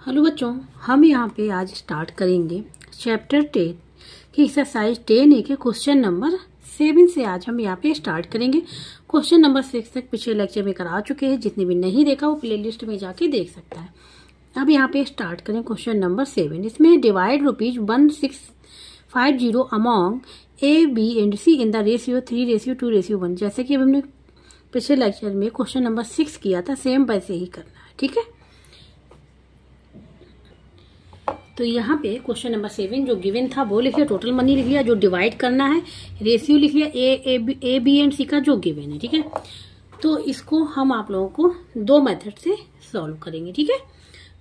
Hello बच्चों, हम यहाँ पे आज स्टार्ट करेंगे चैप्टर 10 की एक्सरसाइज 10A के क्वेश्चन नंबर 7 से। आज हम यहाँ पे स्टार्ट करेंगे। क्वेश्चन नंबर 6 तक पिछले लेक्चर में करा चुके हैं। जिसने भी नहीं देखा वो प्लेलिस्ट में जाके देख सकता है। अब यहाँ पे स्टार्ट करें क्वेश्चन नंबर 7। इसमें divide ₹1650 among A, B and C in the ratio 3:2:1। जैसे कि अब हमने पिछले लेक्चर में क्वेश्चन नंबर 6 किया था, सेम वैसे ही करना है। ठीक है, तो यहाँ पे क्वेश्चन नंबर 7 जो गिवन था वो लिख लिया, टोटल मनी लिख लिया, जो डिवाइड करना है रेशियो लिख लिया ए बी एंड सी का जो गिवन है। ठीक है, तो इसको हम आप लोगों को दो मेथड से सॉल्व करेंगे। ठीक है,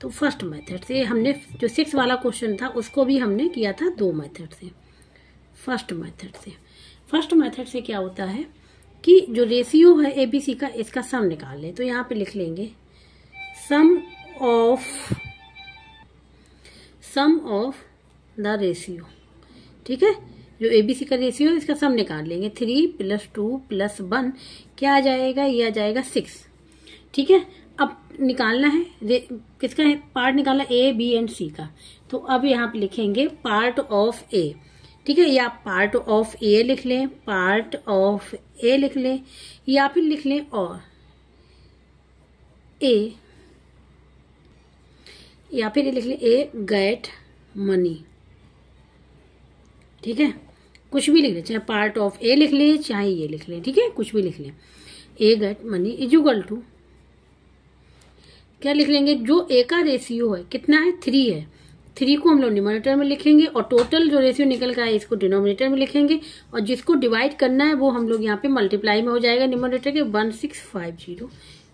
तो फर्स्ट मेथड से हमने जो 6 वाला क्वेश्चन था उसको भी हमने किया था दो मेथड से। फर्स्ट मेथड से क्या होता है कि जो रेशियो है ए बी सी का, इसका सम निकाल लें। तो यहाँ पे लिख लेंगे सम ऑफ द रेशियो। ठीक है, जो एबीसी का रेशियो है इसका सम निकाल लेंगे। 3 + 2 + 1 क्या आ जाएगा, ये आ जाएगा 6। ठीक है, अब निकालना है किसका है, पार्ट निकालना ए बी एंड सी का। तो अब यहाँ पे लिखेंगे पार्ट ऑफ ए। ठीक है, या पार्ट ऑफ ए लिख लें, पार्ट ऑफ ए लिख लें, या फिर लिख लें और ए, या फिर लिख लें ए गेट मनी। ठीक है, कुछ भी लिख लें, चाहे पार्ट ऑफ ए लिख लें चाहे ये लिख लें। ठीक है, कुछ भी लिख लें। ए गेट मनी इक्वल टू क्या लिख लेंगे, जो ए का रेशियो है कितना है, 3 है। 3 को हम लोग न्यूमरेटर में लिखेंगे और टोटल जो रेशियो निकल का है इसको डिनोमिनेटर में लिखेंगे, और जिसको डिवाइड करना है वो हम लोग यहाँ पे मल्टीप्लाई में हो जाएगा न्यूमरेटर के। 1650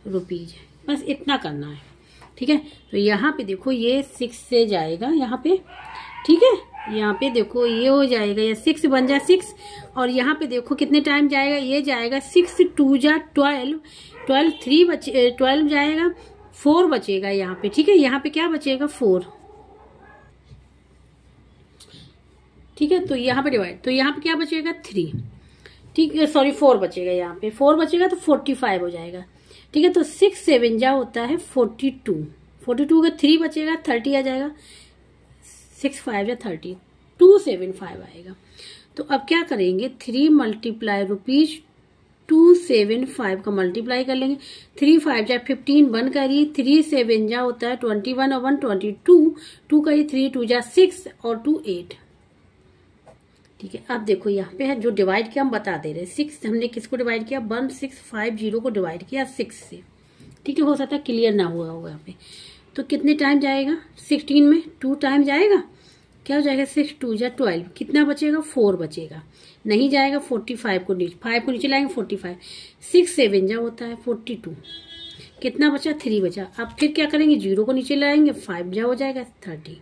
रुपीज है, बस इतना करना है। ठीक है, तो यहाँ पे देखो ये 6 से जाएगा यहाँ पे। ठीक है, यहाँ पे देखो ये हो जाएगा, ये 6 बन जाए 6, और यहाँ पे देखो कितने टाइम जाएगा, ये जाएगा 6 × 2 = 12, 3 बचे 12 जाएगा, 4 बचेगा यहाँ पे। ठीक है, यहाँ पे क्या बचेगा, 4। ठीक है, तो यहाँ पे डिवाइड, तो यहाँ पे क्या बचेगा, 3। ठीक है, सॉरी 4 बचेगा, यहाँ पे 4 बचेगा तो 45 हो जाएगा। ठीक है, तो 6 7 जा होता है 42 का 3 बचेगा 30 आ जाएगा। 6 5 जा 30, 275 आएगा। तो अब क्या करेंगे, 3 × ₹275 का मल्टीप्लाई कर लेंगे। 3 5 जा 15 1 करिए, 3 7 जा होता है 21 और 1 22, 2 करिए, 3 2 जा 6 और 2 8। ठीक है, अब देखो यहाँ पे है जो डिवाइड किया हम बता दे रहे हैं। 6 हमने किसको डिवाइड किया, 1650 को डिवाइड किया 6 से। ठीक है, हो सकता है क्लियर ना हुआ होगा यहाँ पे। तो कितने टाइम जाएगा, 16 में 2 टाइम जाएगा, क्या हो जाएगा, 6 2 जा 12, कितना बचेगा, 4 बचेगा, नहीं जाएगा 45 को नीचे, 5 को नीचे लाएंगे 45, 6 7 जा होता है 42, कितना बचा, 3 बचा। अब फिर क्या करेंगे, 0 को नीचे लाएंगे, 5 जा हो जाएगा 30।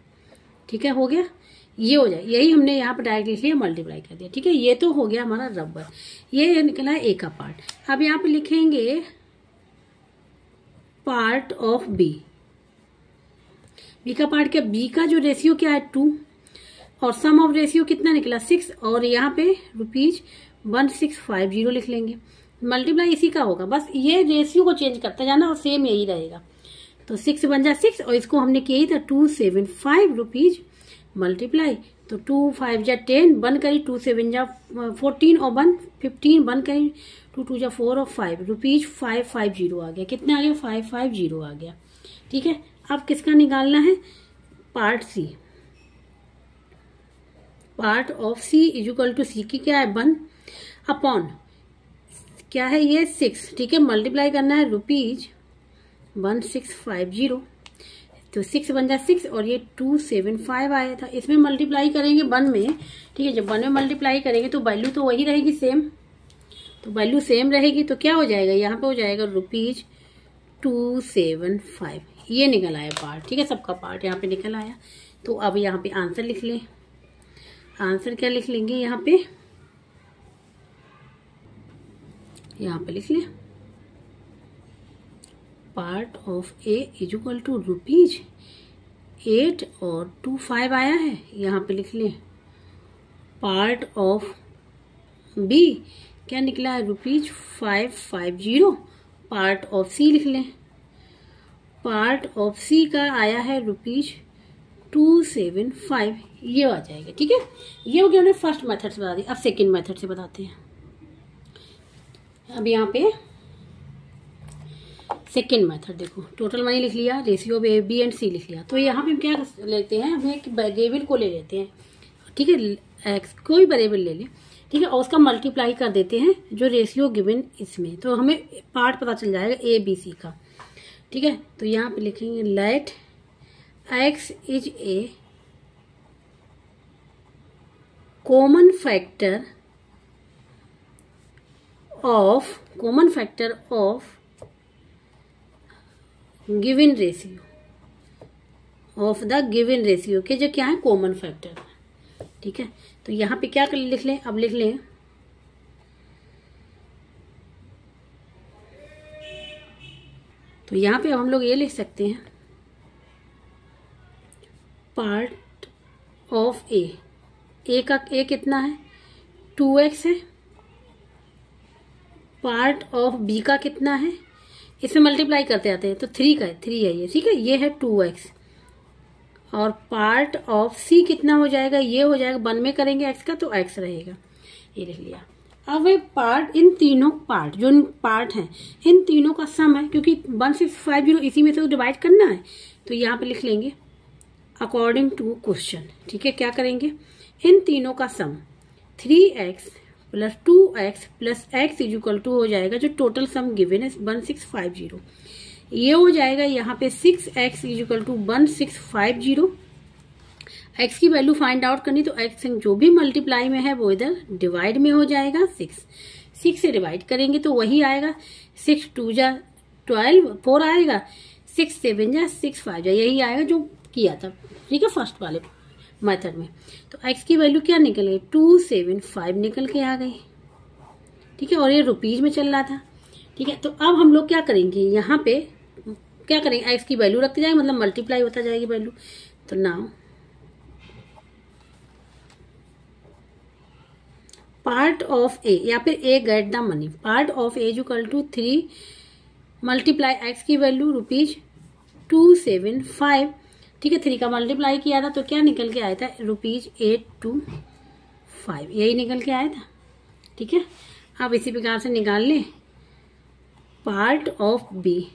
ठीक है, हो गया, ये हो जाए, यही हमने यहाँ पर डायरेक्ट लिख लिया, मल्टीप्लाई कर दिया। ठीक है, ये तो हो गया हमारा रबर, ये निकला है ए का पार्ट। अब यहाँ पे लिखेंगे पार्ट ऑफ बी। बी का पार्ट क्या, बी का जो रेशियो क्या है 2, और सम ऑफ रेशियो कितना निकला 6, और यहाँ पे ₹1650 लिख लेंगे। मल्टीप्लाई इसी का होगा, बस ये रेशियो को चेंज करता जाना और सेम यही रहेगा। तो 6 बन जाए 6, और इसको हमने किया ही था 275 रुपीज मल्टीप्लाई। तो 2 5 जा 10 बन करी, 2 7 जा 14 और 1 15 बन करी, 2 2 जा 4 और 5 रुपीज 550 आ गया। कितना आ गया, 550 आ गया। ठीक है, अब किसका निकालना है, part C. Part of C equal to C की क्या है, 1 अपॉन क्या है ये 6। ठीक है, मल्टीप्लाई करना है ₹1650, तो 6 बन जाए 6, और ये 275 आया था। इसमें मल्टीप्लाई करेंगे 1 में। ठीक है, जब 1 में मल्टीप्लाई करेंगे तो वैल्यू तो वही रहेगी सेम, तो वैल्यू सेम रहेगी, तो क्या हो जाएगा, यहाँ पे हो जाएगा ₹275। ये निकल आया पार्ट। ठीक है, सबका पार्ट यहाँ पे निकल आया। तो अब यहाँ पे आंसर लिख लें। आंसर क्या लिख लेंगे, यहाँ पे लिख लें part of A equal to ₹8 और 25 आया है। यहाँ पे लिख लें पार्ट ऑफ बी क्या निकला है, ₹550। पार्ट ऑफ सी लिख लें पार्ट ऑफ सी का आया है ₹275, ये आ जाएगा। ठीक है, ये हो गया हमने फर्स्ट मेथड से बता दिया। अब सेकंड मेथड से बताते हैं। अब यहाँ पे सेकेंड मेथड देखो, टोटल मनी लिख लिया, रेशियो ए बी एंड सी लिख लिया। तो यहाँ पे हम क्या लेते हैं, हम एक वेरिएबल को ले लेते हैं। ठीक है, एक्स कोई वेरिएबल ले ले, ठीक है, और उसका मल्टीप्लाई कर देते हैं जो रेशियो गिवन इसमें, तो हमें पार्ट पता चल जाएगा ए बी सी का। ठीक है, तो यहाँ पे लिखेंगे let X is a common factor of given ratio of the given ratio के जो क्या है कॉमन फैक्टर। ठीक है, तो यहाँ पे क्या लिख लें, अब लिख लें तो यहाँ पे हम लोग ये लिख सकते हैं पार्ट ऑफ ए का ए कितना है 2x है, पार्ट ऑफ बी का कितना है, इसमें मल्टीप्लाई करते आते हैं तो 3 का है, 3 है ये। ठीक है, ये है 2x, और पार्ट ऑफ सी कितना हो जाएगा, ये हो जाएगा 1 में करेंगे x का तो x रहेगा, ये लिख लिया। अब पार्ट, इन तीनों पार्ट जो पार्ट हैं इन तीनों का सम है, क्योंकि 1650 इसी में से तो डिवाइड करना है, तो यहाँ पे लिख लेंगे अकॉर्डिंग टू क्वेश्चन। ठीक है, क्या करेंगे, इन तीनों का sum 3x plus 2x plus x equal to हो जाएगा, जो टोटल सम गिवन है 1650, ये हो जाएगा यहाँ पे 6x इक्वल टू 1650। x की वैल्यू फाइंड आउट करनी, तो x जो भी मल्टीप्लाई में है वो इधर डिवाइड में हो जाएगा। 6 से डिवाइड करेंगे तो वही आएगा, 6 2 जा 12, 4 आएगा, 6 7 जा 6 5 जा, यही आएगा जो किया था। ठीक है, फर्स्ट वाले मेथड में। तो x की वैल्यू क्या निकल गई 275 निकल के आ गई। ठीक है, और ये रुपीज में चल रहा था। ठीक है, तो अब हम लोग क्या करेंगे, यहाँ पे क्या करेंगे, x की वैल्यू रखते जाएंगे, मतलब मल्टीप्लाई होता जाएगी वैल्यू। तो नाउ पार्ट ऑफ ए या फिर A get the money, part of A equal to 3 multiply x की वैल्यू ₹275। ठीक है, 3 का मल्टीप्लाई किया था तो क्या निकल के आया था ₹825, यही निकल के आया था। ठीक है, अब इसी प्रकार से निकाल ले part of B.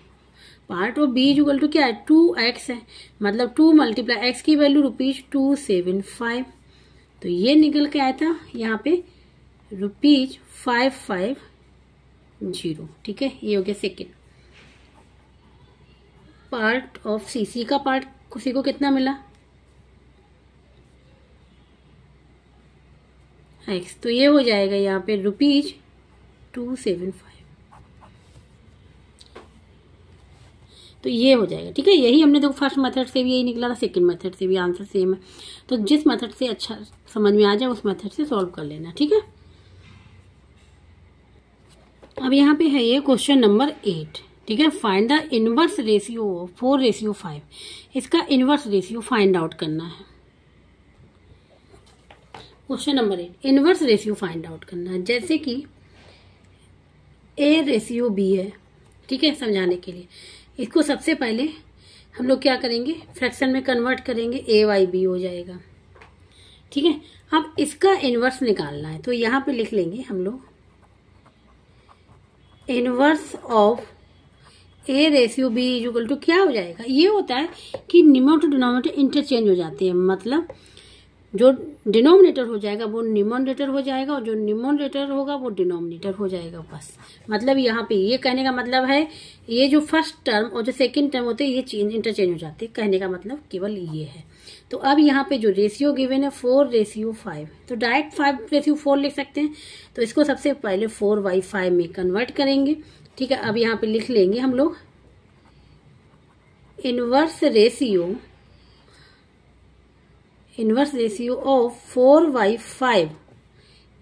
Part of B equal to क्या है 2x है, मतलब 2 मल्टीप्लाई x की वैल्यू ₹275, तो ये निकल के आया था यहाँ पे ₹550। ठीक है, ये हो गया सेकेंड। पार्ट ऑफ सी का पार्ट सी को कितना मिला x, तो ये हो जाएगा यहाँ पे ₹275, तो ये हो जाएगा। ठीक है, यही हमने देखो फर्स्ट मेथड से भी यही निकला था, सेकंड मेथड से भी आंसर सेम है। तो जिस मेथड से अच्छा समझ में आ जाए उस मेथड से सॉल्व कर लेना। ठीक है, अब यहाँ पे है ये क्वेश्चन नंबर 8। ठीक है, फाइंड द इनवर्स रेशियो 4:5, इसका इनवर्स रेशियो फाइंड आउट करना है। Question number 8, inverse ratio find out करना है। जैसे कि A:B है। ठीक है, समझाने के लिए इसको सबसे पहले हम लोग क्या करेंगे, फ्रैक्शन में कन्वर्ट करेंगे, A/B हो जाएगा। ठीक है, अब इसका इनवर्स निकालना है, तो यहाँ पे लिख लेंगे हम लोग inverse of A:B equal to क्या हो जाएगा, ये होता है कि न्यूमरेटर डिनोमिनेटर इंटरचेंज हो जाते हैं, मतलब जो डिनोमिनेटर हो जाएगा वो न्यूमरेटर हो जाएगा और जो न्यूमरेटर होगा वो डिनोमिनेटर हो जाएगा। बस मतलब यहाँ पे ये कहने का मतलब है, ये जो फर्स्ट टर्म और जो सेकंड टर्म होते हैं ये इंटरचेंज हो जाते हैं, कहने का मतलब केवल ये है। तो अब यहाँ पे जो रेशियो गिवन है 4:5, तो डायरेक्ट 5:4 लिख सकते हैं। तो इसको सबसे पहले 4/5 में कन्वर्ट करेंगे। ठीक है, अब यहाँ पे लिख लेंगे हम लोग इनवर्स रेशियो ऑफ 4/5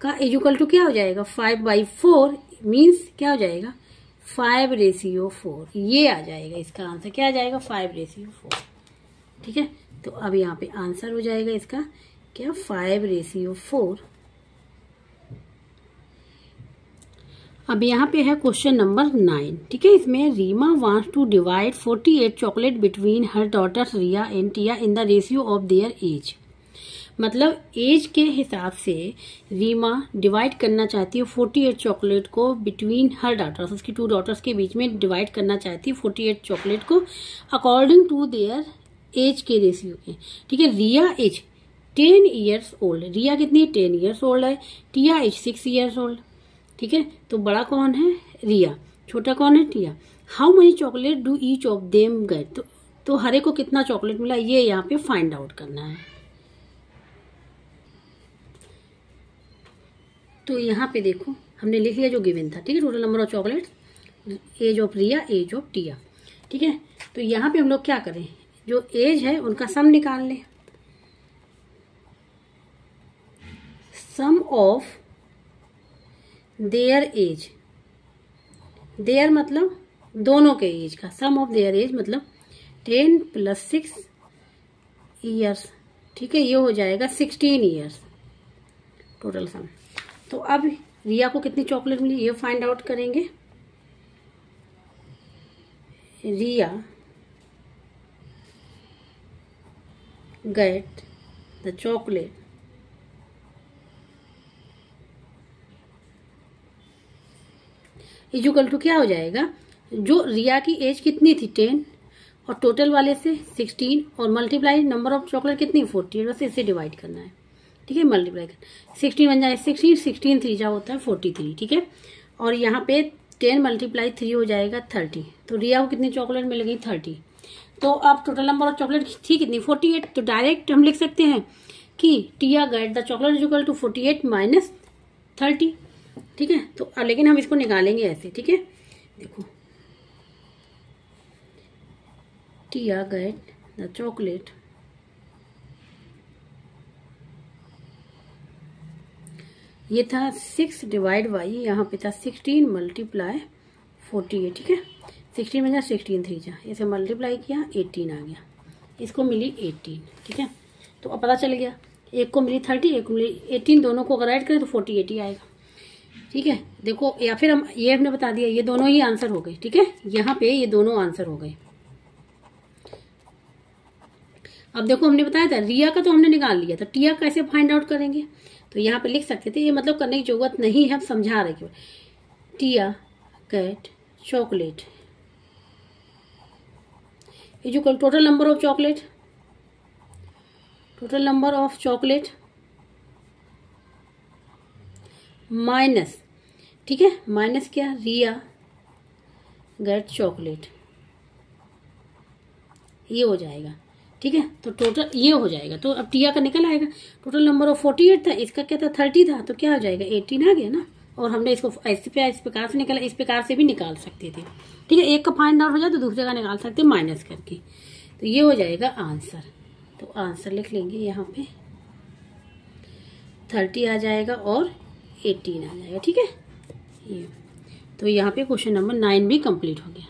का इक्वल टू क्या हो जाएगा 5/4, मीन्स क्या हो जाएगा 5:4, ये आ जाएगा। इसका आंसर क्या आ जाएगा 5:4। ठीक है, तो अब यहाँ पे आंसर हो जाएगा इसका क्या 5:4। अब यहाँ पे है क्वेश्चन नंबर 9, ठीक है। इसमें Reema wants to divide 48 chocolate between her daughters Riya and Tiya in the ratio of their age. मतलब एज के हिसाब से रीमा डिवाइड करना चाहती है 48 चॉकलेट को बिटवीन हर डॉटर्स, उसकी 2 डॉटर्स के बीच में डिवाइड करना चाहती है 48 चॉकलेट को अकॉर्डिंग टू देयर एज के रेशियो के, ठीक है। रिया एज 10 ईयर्स ओल्ड, रिया कितनी 10 ईयर्स ओल्ड है, टिया एज 6 ईयर्स ओल्ड, ठीक है। तो बड़ा कौन है रिया, छोटा कौन है Tiya. How many chocolate do each of them get, तो हर एक को कितना चॉकलेट मिला ये यहाँ पे फाइंड आउट करना है। तो यहाँ पे देखो हमने लिख लिया जो गिवन था, ठीक है। Total number of chocolate, age of Riya, age of Tiya, ठीक है। तो यहाँ पे हम लोग क्या करें, जो एज है उनका सम निकाल लें। सम ऑफ देयर एज, देयर मतलब दोनों के एज का, सम ऑफ देयर एज मतलब 10 + 6 ईयर्स, ठीक है। ये हो जाएगा 16 ईयर्स टोटल सम। तो अब रिया को कितनी चॉकलेट मिली ये फाइंड आउट करेंगे। Riya get the chocolate equal to क्या हो जाएगा, जो रिया की एज कितनी थी 10 और टोटल वाले से 16 और मल्टीप्लाई नंबर ऑफ चॉकलेट कितनी 48, बस इससे डिवाइड करना है, ठीक है। मल्टीप्लाई कर 16 बन जाए 16, 16 3 जा होता है 43, ठीक है। और यहाँ पे 10 × 3 हो जाएगा 30। तो रिया को कितनी चॉकलेट मिल गई 30। तो अब टोटल नंबर ऑफ चॉकलेट थी कितनी 48। तो डायरेक्ट हम लिख सकते हैं कि Tiya get the chocolate equal to 48 - 30, ठीक है। तो लेकिन हम इसको निकालेंगे ऐसे, ठीक है। देखो टिया गेट द चॉकलेट ये था 6 डिवाइड बाई, यहाँ पे था 16 × 48, ठीक है। 16 में 16 3 जा, इसे मल्टीप्लाई किया 18 आ गया, इसको मिली 18, ठीक है। तो अब पता चल गया, एक को मिली 30, एक को मिली 18, दोनों को अगर ऐड करें तो 48 ही आएगा, ठीक है। देखो या फिर हम ये हमने बता दिया, ये दोनों ही आंसर हो गए, ठीक है। यहाँ पे ये दोनों आंसर हो गए। अब देखो हमने बताया था रिया का तो हमने निकाल लिया था, टिया कैसे फाइंड आउट करेंगे, तो यहाँ पे लिख सकते थे, ये मतलब करने की जरूरत नहीं है, हम समझा रहे केवल। Tiya get chocolate equal total number of chocolate, total number of chocolate minus, ठीक है, माइनस क्या रिया गेट चॉकलेट, ये हो जाएगा, ठीक है। तो टोटल ये हो जाएगा, तो अब टिया का निकल आएगा। टोटल नंबर ऑफ 48 था, इसका क्या था 30 था, तो क्या हो जाएगा 18 आ गया ना। और हमने इसको इस प्रकार से निकाला, इस प्रकार से भी निकाल सकते थे, ठीक है। एक का फाइंड आउट हो जाए तो दूसरे का निकाल सकते माइनस करके, तो ये हो जाएगा आंसर। तो आंसर लिख लेंगे यहाँ पे 30 आ जाएगा और 18 आ जाएगा, ठीक है। ये तो यहाँ पे क्वेश्चन नंबर 9 भी कंप्लीट हो गया।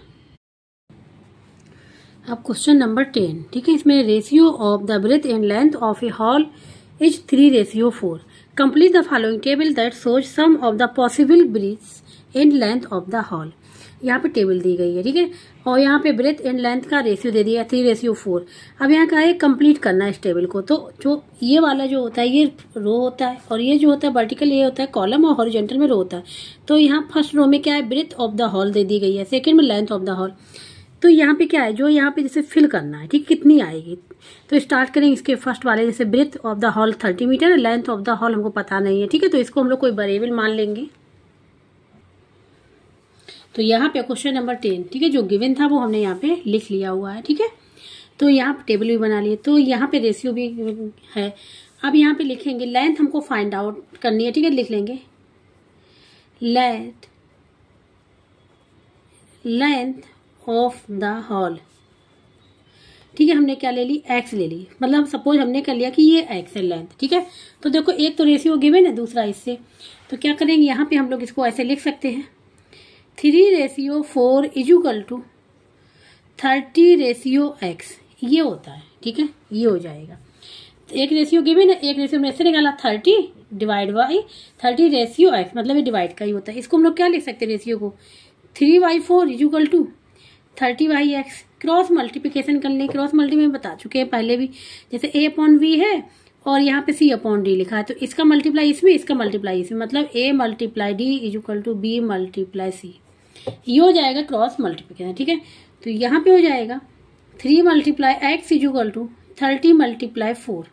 अब क्वेश्चन नंबर 10, ठीक है। इसमें ratio of the breadth and length of a hall is 3:4। Complete the following table that shows some of the possible breadths and length of the hall. यहाँ पे table दी गई है, ठीक है। और यहाँ पे ब्रेथ एंड लेंथ का रेशियो दे दिया 3:4। अब यहाँ का है कंप्लीट करना है इस टेबल को। तो जो ये वाला जो होता है ये रो होता है, और ये जो होता है वर्टिकल ये होता है कॉलम, और हॉरिजॉन्टल में रो होता है। तो यहाँ फर्स्ट रो में क्या है ब्रेथ ऑफ द हॉल दे दी गई है, सेकेंड में लेंथ ऑफ द हॉल। तो यहाँ पे क्या है जो यहाँ पे जैसे फिल करना है, ठीक, कितनी आएगी। तो स्टार्ट करेंगे इसके फर्स्ट वाले, जैसे breadth of the hall 30 metre, length of the hall हमको पता नहीं है, ठीक है। तो इसको हम लोग कोई वेरिएबल मान लेंगे। तो यहाँ पे क्वेश्चन नंबर 10, ठीक है, जो गिवन था वो हमने यहाँ पे लिख लिया हुआ है, ठीक है। तो यहाँ टेबल भी बना लिए, तो यहाँ पे रेशियो भी है। अब यहाँ पे लिखेंगे लेंथ हमको फाइंड आउट करनी है, ठीक है। लिख लेंगे लेंथ ऑफ द हॉल, ठीक है। हमने क्या ले ली x ले ली, मतलब सपोज हमने कर लिया कि ये x है लेंथ, ठीक है। तो देखो एक तो रेशियो गिवन है, दूसरा इससे, तो क्या करेंगे यहाँ पे हम लोग इसको ऐसे लिख सकते हैं 3:4 इक्वल टू 30:x, ये होता है, ठीक है। ये हो जाएगा एक रेशियो गिवन है, एक रेशियो में से निकाला 30 डिवाइड बाई 30 रेशियो x, मतलब ये डिवाइड का ही होता है। इसको हम लोग क्या लिख सकते हैं रेशियो को, 3/4 is equal to 30/x। Cross multiplication कर लें, क्रॉस मल्टी में बता चुके हैं पहले भी, जैसे a/v है और यहाँ पे c/d लिखा है, तो इसका मल्टीप्लाई इसमें, इसका मल्टीप्लाई इसमें, मतलब a × d is equal to b × c। ये हो जाएगा क्रॉस मल्टीप्लिकेशन, ठीक है। तो यहाँ पे हो जाएगा 3 × x इज इक्वल टू 30 × 4।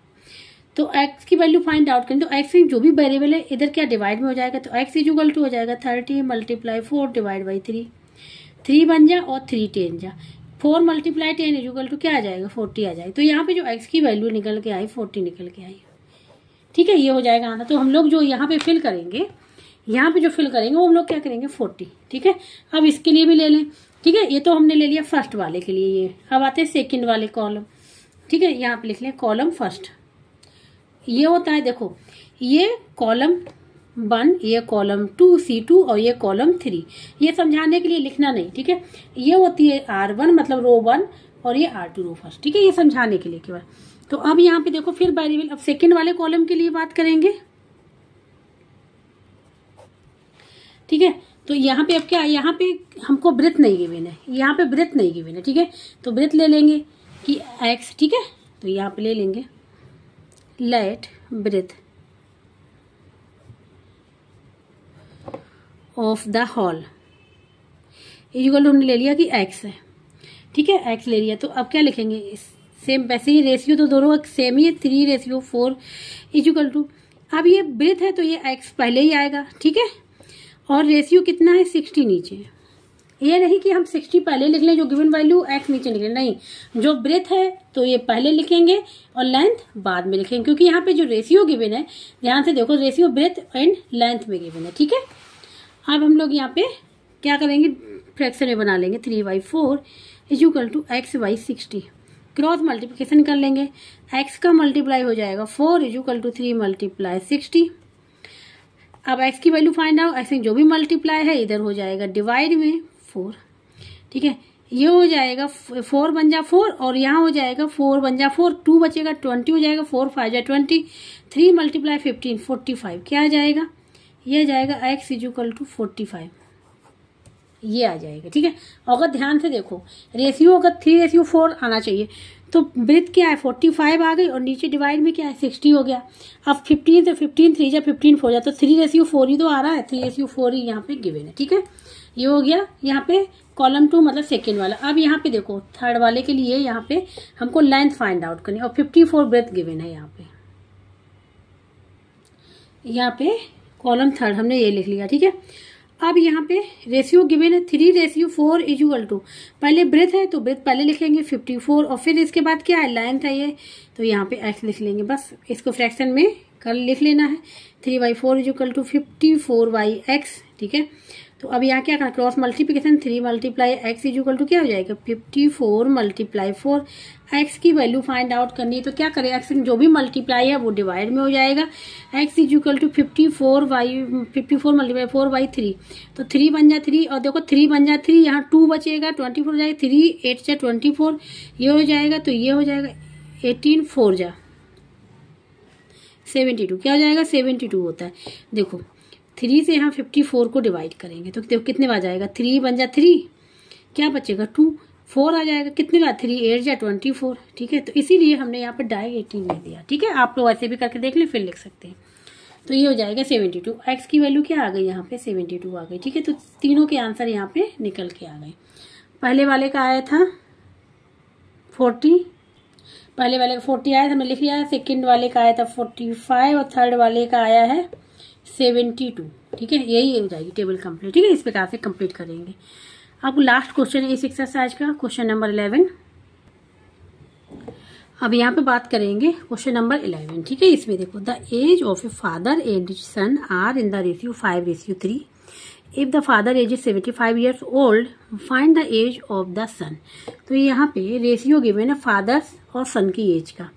तो x की वैल्यू फाइंड आउट करें, तो x में जो भी वेरिएबल है इधर क्या डिवाइड में हो जाएगा, तो x इज इक्वल टू हो जाएगा 30 × 4 डिवाइड बाई 3, 3 बन जा और 3 10 जा, 4 × 10 इज इक्वल टू क्या आ जाएगा 40 आ जाएगा। तो यहाँ पे जो x की वैल्यू निकल के आई 40 निकल के आई, ठीक है। ये हो जाएगा आना। तो हम लोग जो यहाँ पे फिल करेंगे, यहाँ पे जो फिल करेंगे वो हम लोग क्या करेंगे 40, ठीक है। अब इसके लिए भी ले लें, ठीक है। ये तो हमने ले लिया फर्स्ट वाले के लिए। ये अब आते हैं सेकंड वाले कॉलम, ठीक है। यहाँ पे लिख लें कॉलम फर्स्ट। ये होता है, देखो ये कॉलम 1, ये कॉलम 2 C2 और ये कॉलम 3। ये समझाने के लिए लिखना नहीं, ठीक है। ये होती है R1 मतलब रो 1 और ये R2 रो फर्स्ट, ठीक है। ये समझाने के लिए केवल। तो अब यहाँ पे देखो फिर वेरिएबल, अब सेकंड वाले कॉलम के लिए बात करेंगे, ठीक है। तो यहाँ पे अब क्या, यहाँ पे हमको ब्रेथ नहीं गिवन है, यहाँ पे ब्रेथ नहीं गिवन है, ठीक है। तो ब्रेथ ले लेंगे कि x, ठीक है। तो यहाँ पे ले लेंगे let breadth of the hall equal to, हमने ले लिया कि x है, ठीक है। x ले लिया, तो अब क्या लिखेंगे, सेम वैसे ही रेशियो तो दोनों सेम ही है, 3/4 इक्वल टू, अब ये ब्रेथ है तो ये x पहले ही आएगा, ठीक है। और रेशियो कितना है 60 नीचे। ये नहीं कि हम 60 पहले लिख लें जो गिवन वैल्यू x नीचे लिख लें, नहीं, जो ब्रेथ है तो ये पहले लिखेंगे और लेंथ बाद में लिखेंगे, क्योंकि यहाँ पे जो रेशियो गिवन है, ध्यान से देखो, रेशियो ब्रेथ एंड लेंथ में गिवन है, ठीक है। अब हम लोग यहाँ पे क्या करेंगे, फ्रैक्शन में बना लेंगे 3/4 is equal to x/60। Cross multiplication कर लेंगे, x का मल्टीप्लाई हो जाएगा 4 इज इक्वल टू 3 × 60। अब x की वैल्यू फाइंड आउट, x में जो भी मल्टीप्लाई है इधर हो जाएगा डिवाइड में 4, ठीक है। ये हो जाएगा 4 बन जा 4 और यहाँ हो जाएगा 4 बन जा 4, 2 बचेगा 20 हो जाएगा, 4 5 जा 20, 3 × 15 45, क्या आ जाएगा, ये आ जाएगा x इज इक्वल टू 45, ये आ जाएगा, ठीक है। अगर ध्यान से देखो रेशियो अगर 3/4 आना चाहिए, तो ब्रेथ क्या है 45 आ गई और नीचे डिवाइड में क्या है 60 हो गया। अब 15 से 15 3 जा 15 4 जा, तो 3/4 ही तो आ रहा है, 3/4 ही यहाँ पे गिवन है, ठीक है। ये हो गया यहाँ पे कॉलम 2 मतलब सेकेंड वाला। अब यहाँ पे देखो थर्ड वाले के लिए यहाँ पे हमको लेंथ फाइंड आउट करनी और 54 ब्रेथ गिवन है यहाँ पे कॉलम थर्ड हमने ये लिख लिया, ठीक है। अब यहाँ पे रेशियो गिवन है 3/4 इज इक्वल टू, पहले ब्रेथ है तो ब्रेथ पहले लिखेंगे 54 और फिर इसके बाद क्या है लेंथ है ये, तो यहाँ पे x लिख लेंगे, बस इसको फ्रैक्शन में कर लिख लेना है 3/4 इज इक्वल टू 54/x, ठीक है। तो अब यहाँ क्या करना, cross multiplication 3 × x is equal to क्या हो जाएगा 54 × 4। x की वैल्यू फाइंड आउट करनी है तो क्या करें, x जो भी मल्टीप्लाई है वो डिवाइड में हो जाएगा, x इज इक्वल टू 54 × 4/3, तो 3 बन जा 3 और देखो 3 बन जा 3, यहाँ 2 बचेगा 24 हो जाएगा, 3 8 जा 24, ये हो जाएगा, तो ये हो जाएगा 18 4 जा 72, क्या हो जाएगा 72 होता है। देखो 3 से यहाँ 54 को डिवाइड करेंगे तो देखो कितने बार जाएगा, 3 बन जा 3, क्या बचेगा 2, 4 आ जाएगा, कितने बार 3 8 जा 24, ठीक है। तो इसीलिए हमने यहाँ पर डायरेक्ट 18 लिख दिया, ठीक है। आप लोग ऐसे भी करके देख ले फिर लिख सकते हैं। तो ये हो जाएगा 72, x की वैल्यू क्या आ गई यहाँ पे 72 आ गई, ठीक है। तो तीनों के आंसर यहाँ पे निकल के आ गए। पहले वाले का आया था 40, पहले वाले का 40 आया था, हमने लिख लिया। सेकंड वाले का आया था 45 और थर्ड वाले का आया है 72, ठीक है। यही हो जाएगी टेबल कंप्लीट, ठीक है। इस प्रकार से कंप्लीट करेंगे। अब लास्ट क्वेश्चन है इस एक्सरसाइज का, क्वेश्चन नंबर 11। अब यहाँ पे बात करेंगे क्वेश्चन नंबर 11, ठीक है। इसमें देखो the age of a father and son are in the ratio 5/3। If the father age is 75 years old, find the age of the son. तो यहाँ पे रेशियो गिवन है फादर और सन की एज का।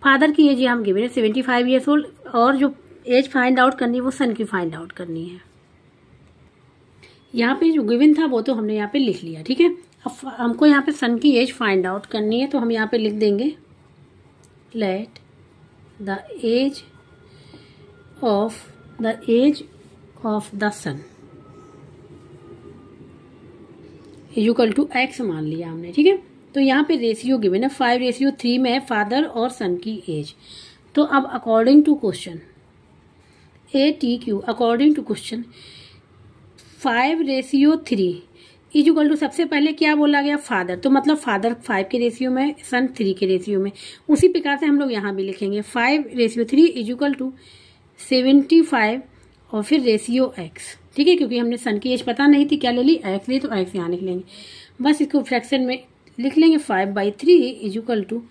फादर की एज यहाँ गिवन है 75 years ओल्ड और जो एज फाइंड आउट करनी है वो सन की फाइंड आउट करनी है। यहाँ पे जो गिवन था वो तो हमने यहाँ पे लिख लिया, ठीक है। अब हमको यहाँ पे सन की एज फाइंड आउट करनी है तो हम यहाँ पे लिख देंगे let the age of the son equal to x मान लिया हमने, ठीक है। तो यहाँ पे रेशियो गिवन है 5:3 में है फादर और सन की एज। तो अब according to question ATQ, according to question 5:3 equal to, सबसे पहले क्या बोला गया फादर, तो मतलब फादर 5 के रेशियो में, सन 3 के रेशियो में। उसी प्रकार से हम लोग यहाँ भी लिखेंगे 5:3 इक्वल टू 75 और फिर रेशियो x, ठीक है, क्योंकि हमने सन की एज पता नहीं थी, क्या ले ली, x ली, तो x यहाँ लिख लेंगे। बस इसको फ्रैक्शन में लिख लेंगे 5/3 equal to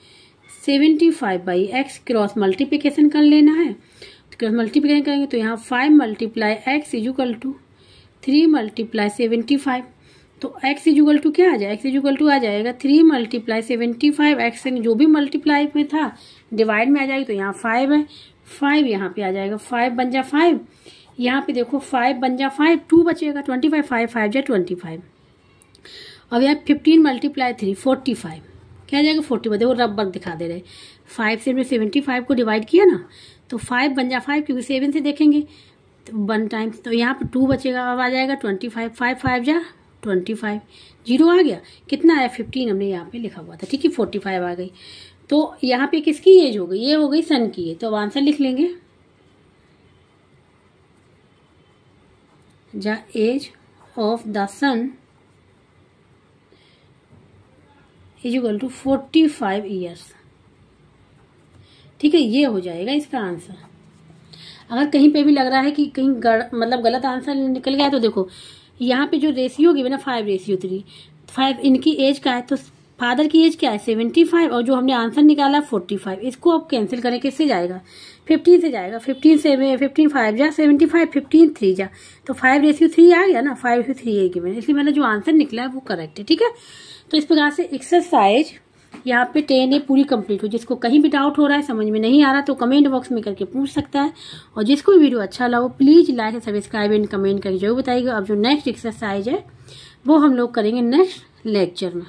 75/x, cross multiplication कर लेना है। तो क्रॉस मल्टीप्लिकेशन करेंगे तो यहाँ 5 × x इक्वल टू 3 × 75। तो x इक्वल टू क्या आ जाएगा, x इक्वल टू आ जाएगा 3 × 75। x जो भी मल्टीप्लाई में था डिवाइड में आ जाएगी, तो यहाँ 5 है, 5 यहाँ पे आ जाएगा, 5 बन जा 5, यहाँ पे देखो 5 बन जा 5, 2 बचेगा 25, 5 5 जा 25। अब यहाँ 15 × 3 45, क्या आ जाएगा 45, देखो रबर दिखा दे रहे, 5 से हमने 75 को डिवाइड किया ना, तो 5 बन जा 5, क्योंकि 7 से देखेंगे तो 1 टाइम्स, तो यहाँ पे 2 बचेगा, अब आ जाएगा 25, 5 5 जा 25, 0 आ गया, कितना है 15 हमने यहाँ पे लिखा हुआ था, ठीक है, 45 आ गई। तो यहाँ पे किसकी एज हो गई, ये हो गई सन की एज, तो अब आंसर लिख लेंगे, the age of the son equal to 45 years, ठीक है, ये हो जाएगा इसका आंसर। अगर कहीं पे भी लग रहा है कि कहीं मतलब गलत आंसर निकल गया, तो देखो यहाँ पे जो रेशियो गिवन है 5:3, 5 इनकी एज का है, तो फादर की एज क्या है 75 और जो हमने आंसर निकाला 45, इसको अब कैंसिल करें, किससे जाएगा 15 से जाएगा, 15 5 जा 75, 15 3 जा, तो 5:3 आ गया ना, 5:3 गिवन, इसलिए मैंने जो आंसर निकला है वो करेक्ट है, ठीक है। तो इस प्रकार से एक्सरसाइज यहाँ पे 10A पूरी कंप्लीट हो। जिसको कहीं भी डाउट हो रहा है, समझ में नहीं आ रहा, तो कमेंट बॉक्स में करके पूछ सकता है। और जिसको वीडियो अच्छा लगा please like subscribe and comment करके जरूर बताइएगा। अब जो नेक्स्ट एक्सरसाइज है वो हम लोग करेंगे नेक्स्ट लेक्चर में।